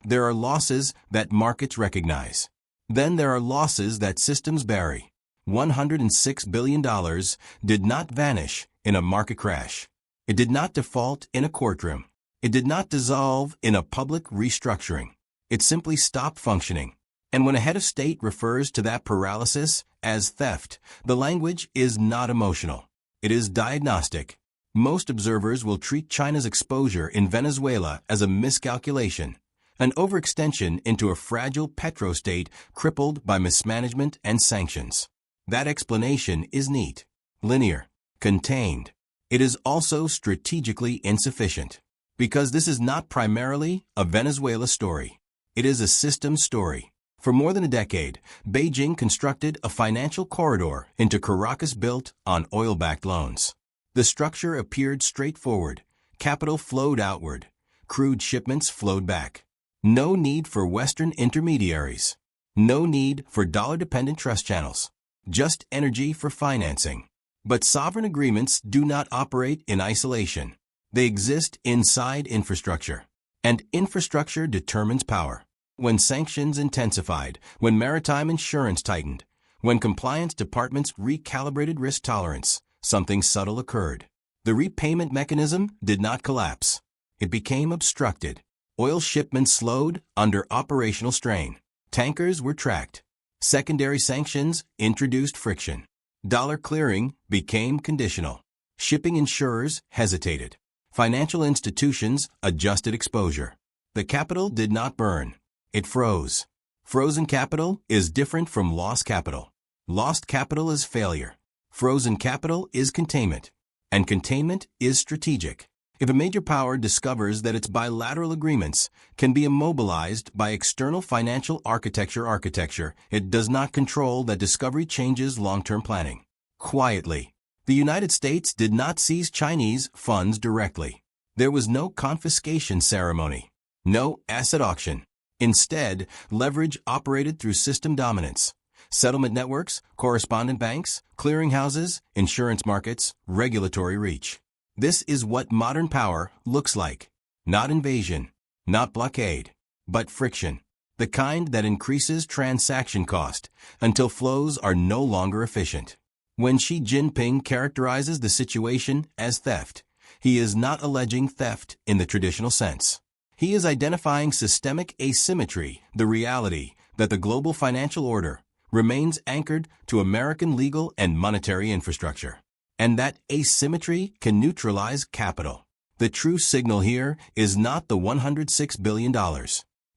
There are losses that markets recognize. Then there are losses that systems bury. $106 billion did not vanish in a market crash. It did not default in a courtroom. It did not dissolve in a public restructuring. It simply stopped functioning. And when a head of state refers to that paralysis as theft, the language is not emotional. It is diagnostic. Most observers will treat China's exposure in Venezuela as a miscalculation, an overextension into a fragile petrostate crippled by mismanagement and sanctions. That explanation is neat, linear, contained. It is also strategically insufficient, because this is not primarily a Venezuela story. It is a system story. For more than a decade, Beijing constructed a financial corridor into Caracas built on oil-backed loans. The structure appeared straightforward. Capital flowed outward. Crude shipments flowed back. No need for Western intermediaries. No need for dollar-dependent trust channels. Just energy for financing. But sovereign agreements do not operate in isolation. They exist inside infrastructure. And infrastructure determines power. When sanctions intensified, when maritime insurance tightened, when compliance departments recalibrated risk tolerance, something subtle occurred. The repayment mechanism did not collapse. It became obstructed. Oil shipments slowed under operational strain. Tankers were tracked. Secondary sanctions introduced friction. Dollar clearing became conditional. Shipping insurers hesitated. Financial institutions adjusted exposure. The capital did not burn. It froze. Frozen capital is different from lost capital. Lost capital is failure. Frozen capital is containment. And containment is strategic. If a major power discovers that its bilateral agreements can be immobilized by external financial architecture, it does not control that discovery changes long-term planning. Quietly, the United States did not seize Chinese funds directly. There was no confiscation ceremony, no asset auction. Instead, leverage operated through system dominance. Settlement networks, correspondent banks, clearinghouses, insurance markets, regulatory reach. This is what modern power looks like. Not invasion, not blockade, but friction. The kind that increases transaction cost until flows are no longer efficient. When Xi Jinping characterizes the situation as theft, he is not alleging theft in the traditional sense. He is identifying systemic asymmetry, the reality that the global financial order remains anchored to American legal and monetary infrastructure, and that asymmetry can neutralize capital. The true signal here is not the $106 billion.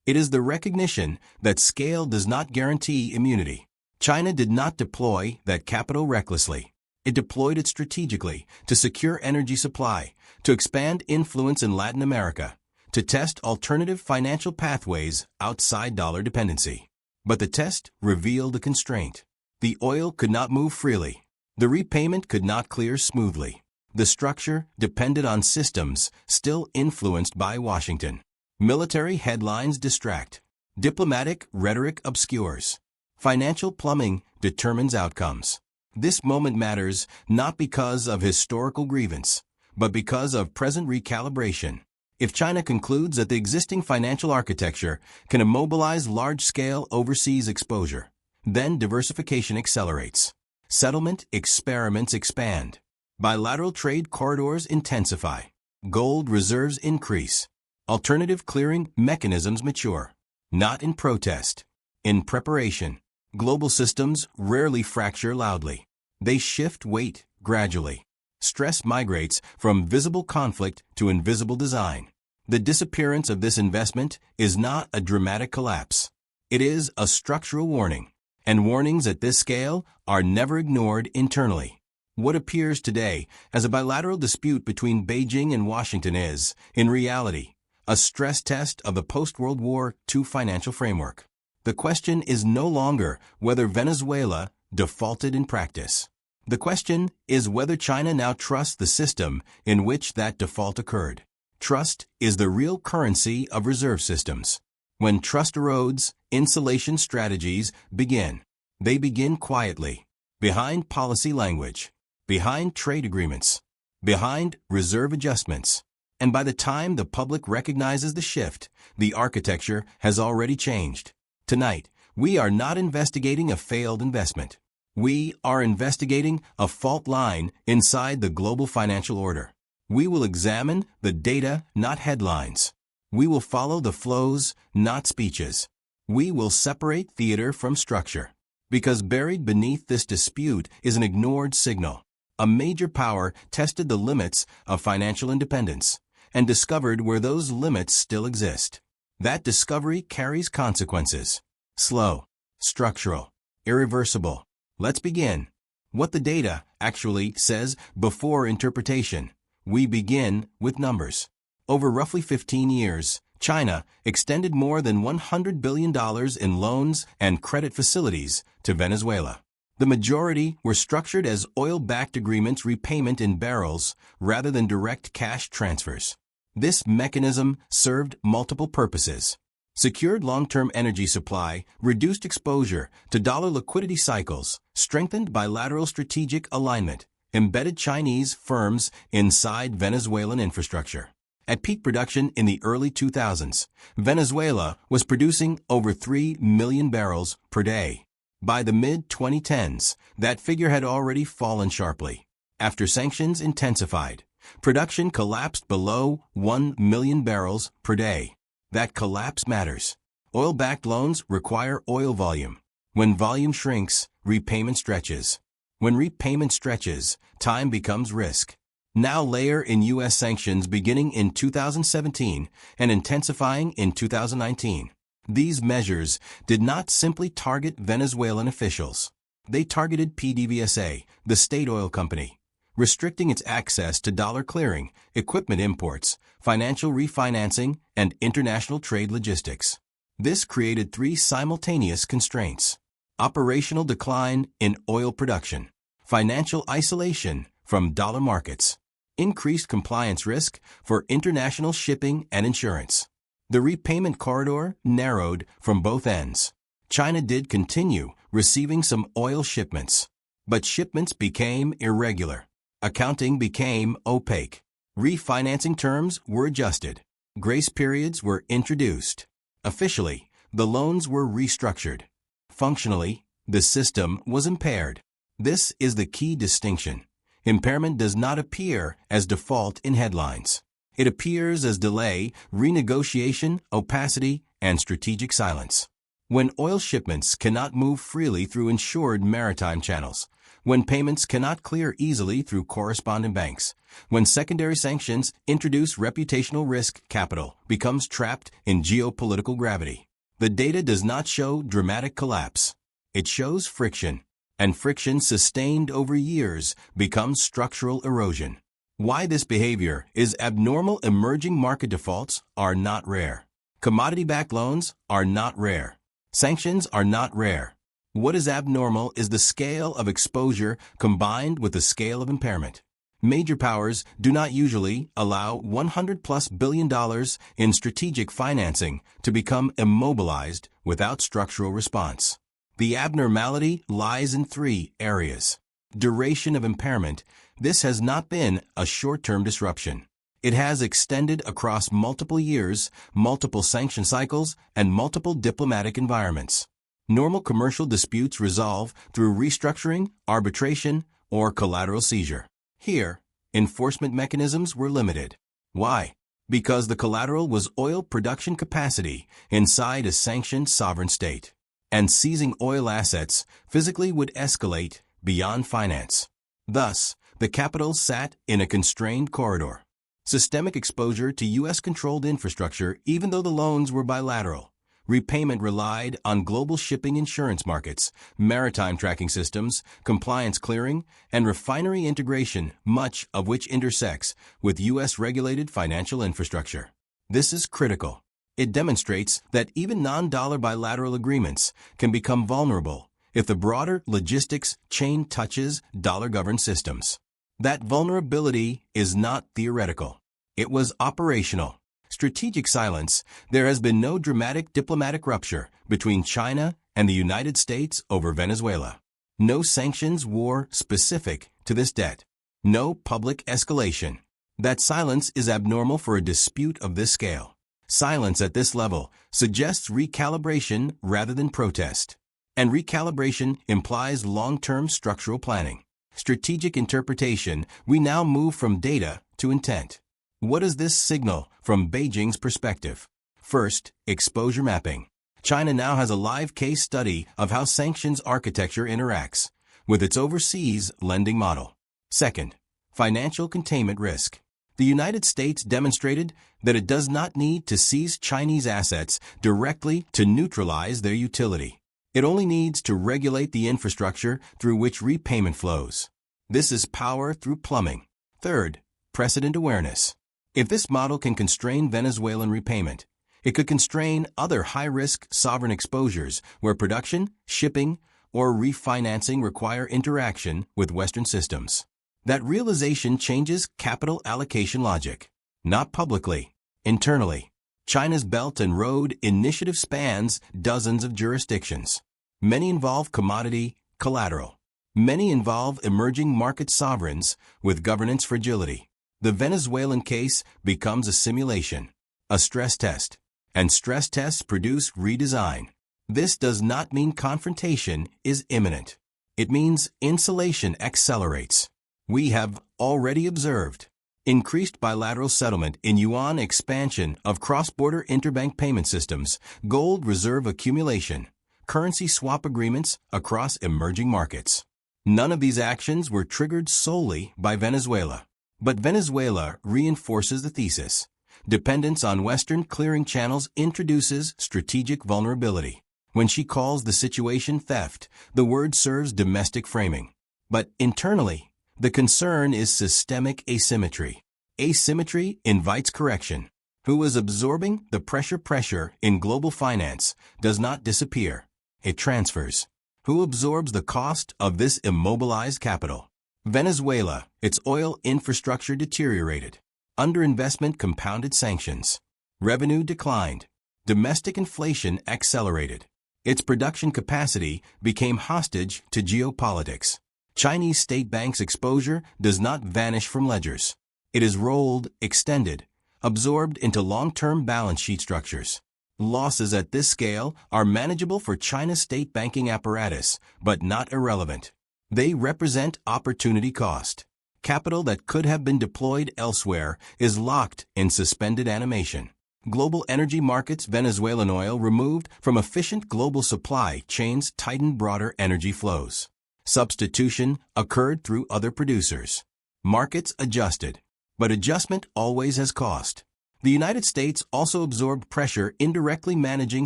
It is the recognition that scale does not guarantee immunity. China did not deploy that capital recklessly. It deployed it strategically to secure energy supply, to expand influence in Latin America, to test alternative financial pathways outside dollar dependency. But the test revealed a constraint. The oil could not move freely. The repayment could not clear smoothly. The structure depended on systems still influenced by Washington. Military headlines distract. Diplomatic rhetoric obscures. Financial plumbing determines outcomes. This moment matters not because of historical grievance, but because of present recalibration. If China concludes that the existing financial architecture can immobilize large-scale overseas exposure, then diversification accelerates. Settlement experiments expand. Bilateral trade corridors intensify. Gold reserves increase. Alternative clearing mechanisms mature. Not in protest, in preparation. Global systems rarely fracture loudly. They shift weight gradually. Stress migrates from visible conflict to invisible design. The disappearance of this investment is not a dramatic collapse. It is a structural warning, and warnings at this scale are never ignored internally. What appears today as a bilateral dispute between Beijing and Washington is, in reality, a stress test of the post-World War II financial framework. The question is no longer whether Venezuela defaulted in practice. The question is whether China now trusts the system in which that default occurred. Trust is the real currency of reserve systems. When trust erodes, insulation strategies begin. They begin quietly, behind policy language, behind trade agreements, behind reserve adjustments. And by the time the public recognizes the shift, the architecture has already changed. Tonight, we are not investigating a failed investment. We are investigating a fault line inside the global financial order. We will examine the data, not headlines. We will follow the flows, not speeches. We will separate theater from structure. Because buried beneath this dispute is an ignored signal. A major power tested the limits of financial independence and discovered where those limits still exist. That discovery carries consequences. Slow, structural, irreversible. Let's begin. What the data actually says before interpretation. We begin with numbers. Over roughly 15 years, China extended more than $100 billion in loans and credit facilities to Venezuela. The majority were structured as oil-backed agreements, repayment in barrels rather than direct cash transfers. This mechanism served multiple purposes. Secured long-term energy supply, reduced exposure to dollar liquidity cycles, strengthened bilateral strategic alignment, embedded Chinese firms inside Venezuelan infrastructure. At peak production in the early 2000s, Venezuela was producing over 3 million barrels per day. By the mid-2010s, that figure had already fallen sharply. After sanctions intensified, production collapsed below 1 million barrels per day. That collapse matters. Oil-backed loans require oil volume. When volume shrinks, repayment stretches. When repayment stretches, time becomes risk. Now layer in U.S. sanctions beginning in 2017 and intensifying in 2019. These measures did not simply target Venezuelan officials. They targeted PDVSA, the state oil company, restricting its access to dollar clearing, equipment imports, financial refinancing, and international trade logistics. This created three simultaneous constraints: operational decline in oil production, financial isolation from dollar markets, increased compliance risk for international shipping and insurance. The repayment corridor narrowed from both ends. China did continue receiving some oil shipments, but shipments became irregular. Accounting became opaque. Refinancing terms were adjusted. Grace periods were introduced. Officially, the loans were restructured. Functionally, the system was impaired. This is the key distinction. Impairment does not appear as default in headlines. It appears as delay, renegotiation, opacity, and strategic silence. When oil shipments cannot move freely through insured maritime channels, when payments cannot clear easily through correspondent banks, when secondary sanctions introduce reputational risk, capital becomes trapped in geopolitical gravity. The data does not show dramatic collapse. It shows friction, and friction sustained over years becomes structural erosion. Why this behavior is abnormal: emerging market defaults are not rare. Commodity-backed loans are not rare. Sanctions are not rare. What is abnormal is the scale of exposure combined with the scale of impairment. Major powers do not usually allow $100+ billion in strategic financing to become immobilized without structural response. The abnormality lies in three areas. Duration of impairment. This has not been a short-term disruption. It has extended across multiple years, multiple sanction cycles, and multiple diplomatic environments. Normal commercial disputes resolve through restructuring, arbitration, or collateral seizure. Here, enforcement mechanisms were limited. Why? Because the collateral was oil production capacity inside a sanctioned sovereign state. And seizing oil assets physically would escalate beyond finance. Thus, the capital sat in a constrained corridor. Systemic exposure to U.S.-controlled infrastructure, even though the loans were bilateral. Repayment relied on global shipping insurance markets, maritime tracking systems, compliance clearing, and refinery integration, much of which intersects with U.S.-regulated financial infrastructure. This is critical. It demonstrates that even non-dollar bilateral agreements can become vulnerable if the broader logistics chain touches dollar-governed systems. That vulnerability is not theoretical. It was operational. Strategic silence. There has been no dramatic diplomatic rupture between China and the United States over Venezuela. No sanctions war specific to this debt. No public escalation. That silence is abnormal for a dispute of this scale. Silence at this level suggests recalibration rather than protest. And recalibration implies long-term structural planning. Strategic interpretation, we now move from data to intent. What does this signal from Beijing's perspective? First, exposure mapping. China now has a live case study of how sanctions architecture interacts with its overseas lending model. Second, financial containment risk. The United States demonstrated that it does not need to seize Chinese assets directly to neutralize their utility. It only needs to regulate the infrastructure through which repayment flows. This is power through plumbing. Third, precedent awareness. If this model can constrain Venezuelan repayment, it could constrain other high-risk sovereign exposures where production, shipping, or refinancing require interaction with Western systems. That realization changes capital allocation logic. Not publicly, internally. China's Belt and Road Initiative spans dozens of jurisdictions. Many involve commodity collateral. Many involve emerging market sovereigns with governance fragility. The Venezuelan case becomes a simulation, a stress test, and stress tests produce redesign. This does not mean confrontation is imminent. It means insulation accelerates. We have already observed increased bilateral settlement in yuan, expansion of cross-border interbank payment systems, gold reserve accumulation, currency swap agreements across emerging markets. None of these actions were triggered solely by Venezuela. But Venezuela reinforces the thesis. Dependence on Western clearing channels introduces strategic vulnerability. When she calls the situation theft, the word serves domestic framing. But internally, the concern is systemic asymmetry. Asymmetry invites correction. Who is absorbing the pressure in global finance does not disappear. It transfers. Who absorbs the cost of this immobilized capital? Venezuela, its oil infrastructure deteriorated. Underinvestment compounded sanctions. Revenue declined. Domestic inflation accelerated. Its production capacity became hostage to geopolitics. Chinese state banks' exposure does not vanish from ledgers. It is rolled, extended, absorbed into long-term balance sheet structures. Losses at this scale are manageable for China's state banking apparatus, but not irrelevant. They represent opportunity cost. Capital that could have been deployed elsewhere is locked in suspended animation. Global energy markets, Venezuelan oil removed from efficient global supply chains tightened broader energy flows. Substitution occurred through other producers. Markets adjusted, but adjustment always has cost. The United States also absorbed pressure indirectly managing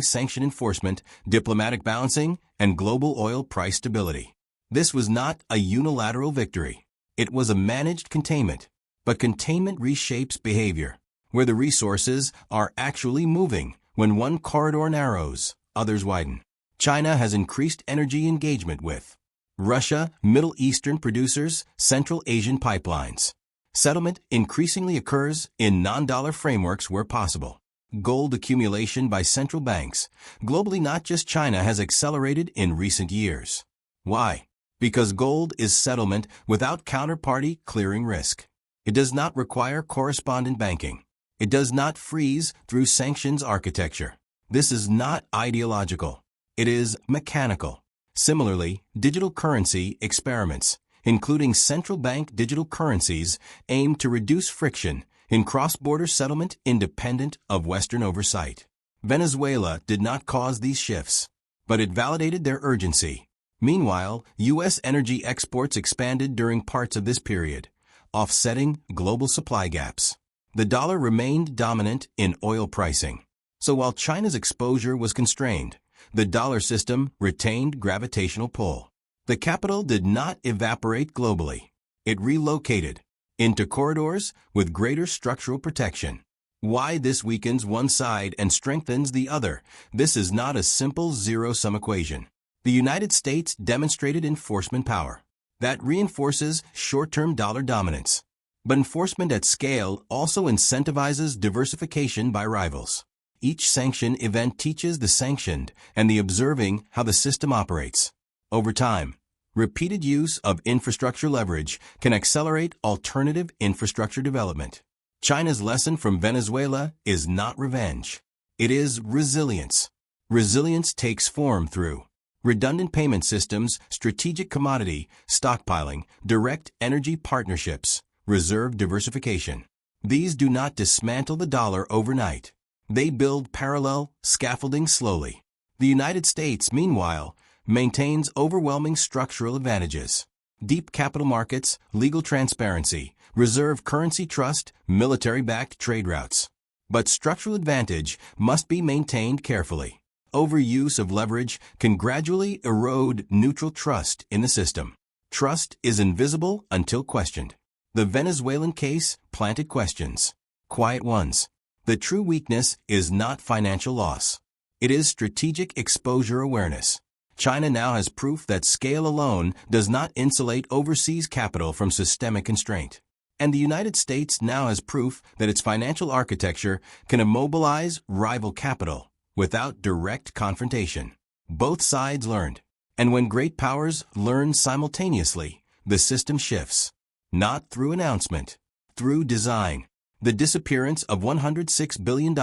sanction enforcement, diplomatic balancing, and global oil price stability. This was not a unilateral victory. It was a managed containment. But containment reshapes behavior. Where the resources are actually moving, when one corridor narrows, others widen. China has increased energy engagement with Russia, Middle Eastern producers, Central Asian pipelines. Settlement increasingly occurs in non-dollar frameworks where possible. Gold accumulation by central banks, globally not just China, has accelerated in recent years. Why? Because gold is settlement without counterparty clearing risk. It does not require correspondent banking. It does not freeze through sanctions architecture. This is not ideological. It is mechanical. Similarly, digital currency experiments, including central bank digital currencies, aim to reduce friction in cross-border settlement independent of Western oversight. Venezuela did not cause these shifts, but it validated their urgency. Meanwhile, U.S. energy exports expanded during parts of this period, offsetting global supply gaps. The dollar remained dominant in oil pricing. So while China's exposure was constrained, the dollar system retained gravitational pull. The capital did not evaporate globally. It relocated into corridors with greater structural protection. Why this weakens one side and strengthens the other? This is not a simple zero-sum equation. The United States demonstrated enforcement power. That reinforces short-term dollar dominance. But enforcement at scale also incentivizes diversification by rivals. Each sanction event teaches the sanctioned and the observing how the system operates. Over time, Repeated use of infrastructure leverage can accelerate alternative infrastructure development. China's lesson from Venezuela is not revenge. It is resilience. Resilience takes form through redundant payment systems, strategic commodity, stockpiling, direct energy partnerships, reserve diversification. These do not dismantle the dollar overnight. They build parallel scaffolding slowly. The United States, meanwhile, maintains overwhelming structural advantages. Deep capital markets, legal transparency, reserve currency trust, military-backed trade routes. But structural advantage must be maintained carefully. Overuse of leverage can gradually erode neutral trust in the system. Trust is invisible until questioned. The Venezuelan case planted questions, quiet ones. The true weakness is not financial loss. It is strategic exposure awareness. China now has proof that scale alone does not insulate overseas capital from systemic constraint. And the United States now has proof that its financial architecture can immobilize rival capital without direct confrontation. Both sides learned. And when great powers learn simultaneously, the system shifts. Not through announcement, through design. The disappearance of $106 billion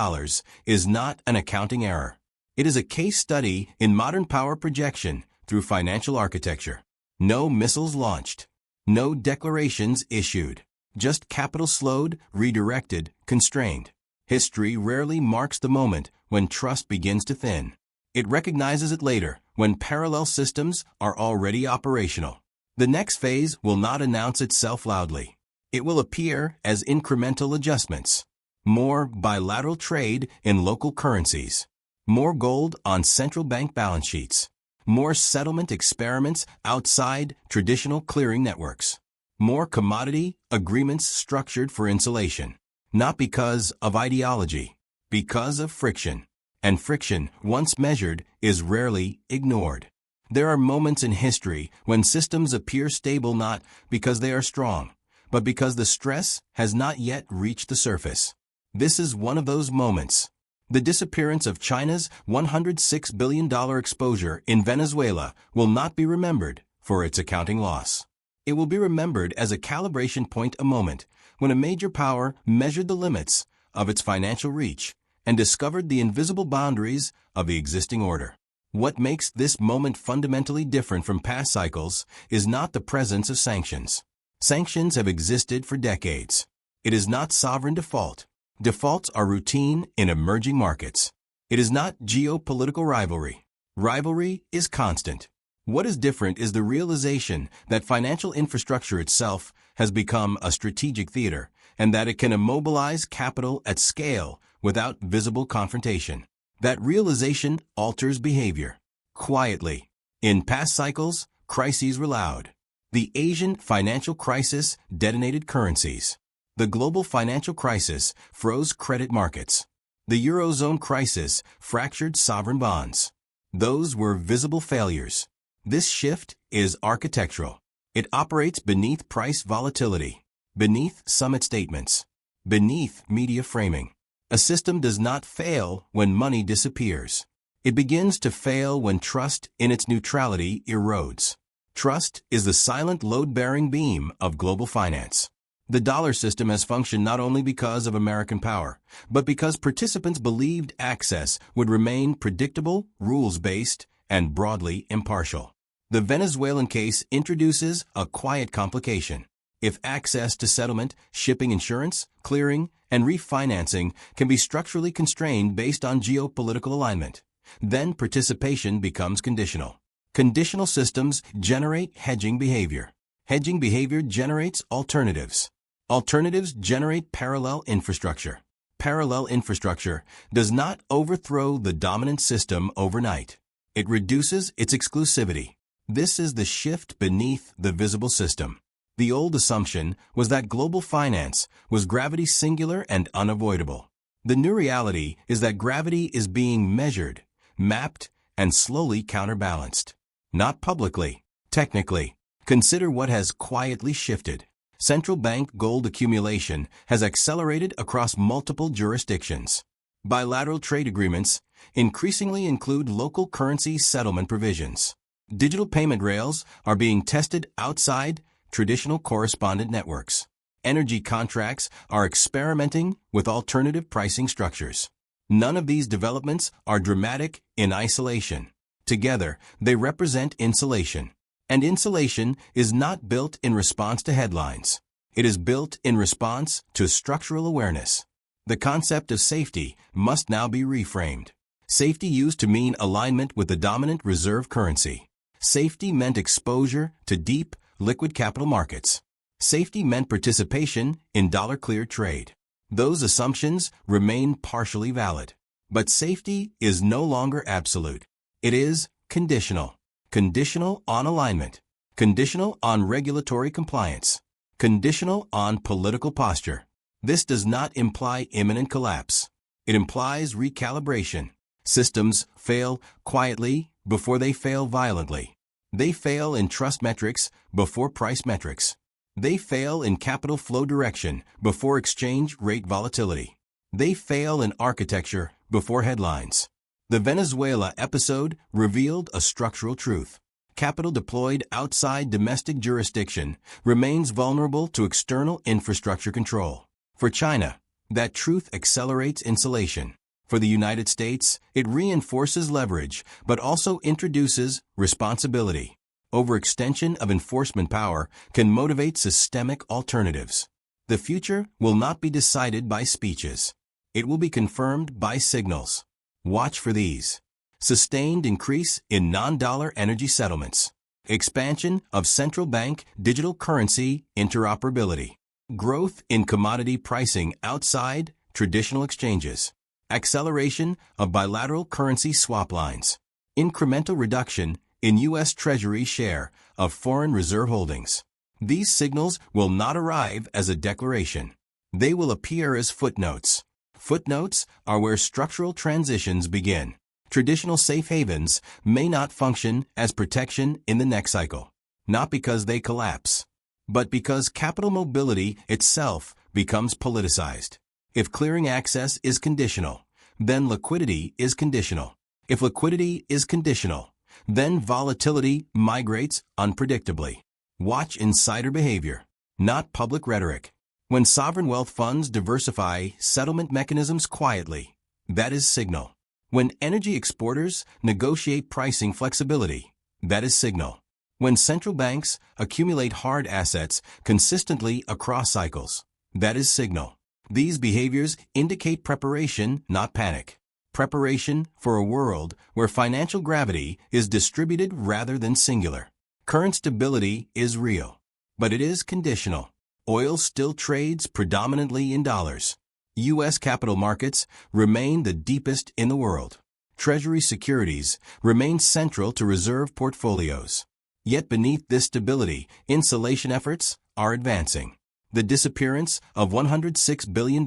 is not an accounting error. It is a case study in modern power projection through financial architecture. No missiles launched. No declarations issued. Just capital slowed, redirected, constrained. History rarely marks the moment when trust begins to thin. It recognizes it later, when parallel systems are already operational. The next phase will not announce itself loudly. It will appear as incremental adjustments. More bilateral trade in local currencies. More gold on central bank balance sheets. More settlement experiments outside traditional clearing networks. More commodity agreements structured for insulation. Not because of ideology, because of friction. And friction, once measured, is rarely ignored. There are moments in history when systems appear stable not because they are strong, but because the stress has not yet reached the surface. This is one of those moments. The disappearance of China's $106 billion exposure in Venezuela will not be remembered for its accounting loss. It will be remembered as a calibration point, a moment when a major power measured the limits of its financial reach and discovered the invisible boundaries of the existing order. What makes this moment fundamentally different from past cycles is not the presence of sanctions. Sanctions have existed for decades. It is not sovereign default. Defaults are routine in emerging markets. It is not geopolitical rivalry. Rivalry is constant. What is different is the realization that financial infrastructure itself has become a strategic theater and that it can immobilize capital at scale without visible confrontation. That realization alters behavior. Quietly. In past cycles, crises were loud. The Asian financial crisis detonated currencies. The global financial crisis froze credit markets. The Eurozone crisis fractured sovereign bonds. Those were visible failures. This shift is architectural. It operates beneath price volatility, beneath summit statements, beneath media framing. A system does not fail when money disappears. It begins to fail when trust in its neutrality erodes. Trust is the silent load-bearing beam of global finance. The dollar system has functioned not only because of American power, but because participants believed access would remain predictable, rules-based, and broadly impartial. The Venezuelan case introduces a quiet complication. If access to settlement, shipping insurance, clearing, and refinancing can be structurally constrained based on geopolitical alignment, then participation becomes conditional. Conditional systems generate hedging behavior. Hedging behavior generates alternatives. Alternatives generate parallel infrastructure. Parallel infrastructure does not overthrow the dominant system overnight. It reduces its exclusivity. This is the shift beneath the visible system. The old assumption was that global finance was gravity singular and unavoidable. The new reality is that gravity is being measured, mapped, and slowly counterbalanced. Not publicly, technically. Consider what has quietly shifted. Central bank gold accumulation has accelerated across multiple jurisdictions. Bilateral trade agreements increasingly include local currency settlement provisions. Digital payment rails are being tested outside traditional correspondent networks. Energy contracts are experimenting with alternative pricing structures. None of these developments are dramatic in isolation. Together, they represent insulation. And insulation is not built in response to headlines. It is built in response to structural awareness. The concept of safety must now be reframed. Safety used to mean alignment with the dominant reserve currency. Safety meant exposure to deep, liquid capital markets. Safety meant participation in dollar-cleared trade. Those assumptions remain partially valid. But safety is no longer absolute. It is conditional. Conditional on alignment. Conditional on regulatory compliance. Conditional on political posture. This does not imply imminent collapse. It implies recalibration. Systems fail quietly before they fail violently. They fail in trust metrics before price metrics. They fail in capital flow direction before exchange rate volatility. They fail in architecture before headlines. The Venezuela episode revealed a structural truth. Capital deployed outside domestic jurisdiction remains vulnerable to external infrastructure control. For China, that truth accelerates insulation. For the United States, it reinforces leverage, but also introduces responsibility. Overextension of enforcement power can motivate systemic alternatives. The future will not be decided by speeches. It will be confirmed by signals. Watch for these. Sustained increase in non-dollar energy settlements. Expansion of central bank digital currency interoperability. Growth in commodity pricing outside traditional exchanges. Acceleration of bilateral currency swap lines. Incremental reduction in U.S. Treasury share of foreign reserve holdings. These signals will not arrive as a declaration. They will appear as footnotes. Footnotes are where structural transitions begin. Traditional safe havens may not function as protection in the next cycle, not because they collapse, but because capital mobility itself becomes politicized. If clearing access is conditional, then liquidity is conditional. If liquidity is conditional, then volatility migrates unpredictably. Watch insider behavior, not public rhetoric. When sovereign wealth funds diversify settlement mechanisms quietly, that is signal. When energy exporters negotiate pricing flexibility, that is signal. When central banks accumulate hard assets consistently across cycles, that is signal. These behaviors indicate preparation, not panic. Preparation for a world where financial gravity is distributed rather than singular. Current stability is real, but it is conditional. Oil still trades predominantly in dollars. U.S. capital markets remain the deepest in the world. Treasury securities remain central to reserve portfolios. Yet beneath this stability, insulation efforts are advancing. The disappearance of $106 billion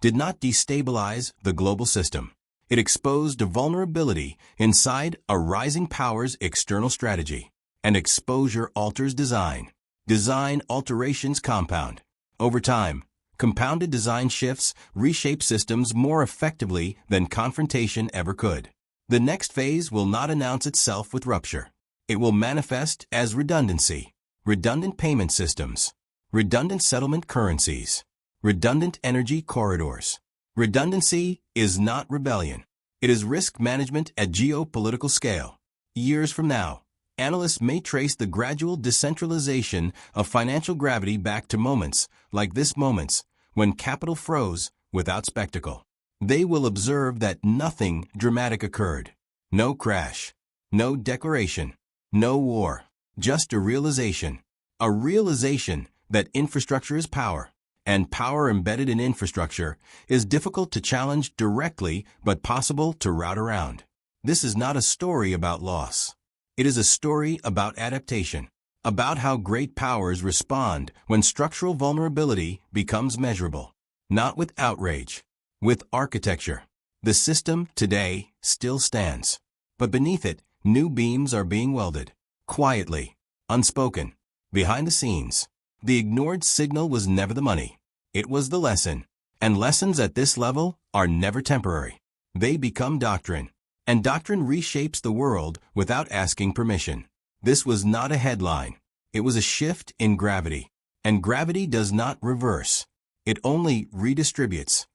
did not destabilize the global system. It exposed a vulnerability inside a rising power's external strategy. And exposure alters design. Design alterations compound. Over time, compounded design shifts reshape systems more effectively than confrontation ever could. The next phase will not announce itself with rupture. It will manifest as redundancy. Redundant payment systems. Redundant settlement currencies. Redundant energy corridors. Redundancy is not rebellion. It is risk management at geopolitical scale. Years from now, analysts may trace the gradual decentralization of financial gravity back to moments like this moments when capital froze without spectacle. They will observe that nothing dramatic occurred. No crash. No declaration. No war. Just a realization. A realization that infrastructure is power, and power embedded in infrastructure is difficult to challenge directly but possible to route around. This is not a story about loss. It is a story about adaptation, about how great powers respond when structural vulnerability becomes measurable. Not with outrage, with architecture. The system today still stands, but beneath it, new beams are being welded. Quietly, unspoken, behind the scenes. The ignored signal was never the money. It was the lesson. And lessons at this level are never temporary. They become doctrine. And doctrine reshapes the world without asking permission. This was not a headline. It was a shift in gravity. And gravity does not reverse. It only redistributes.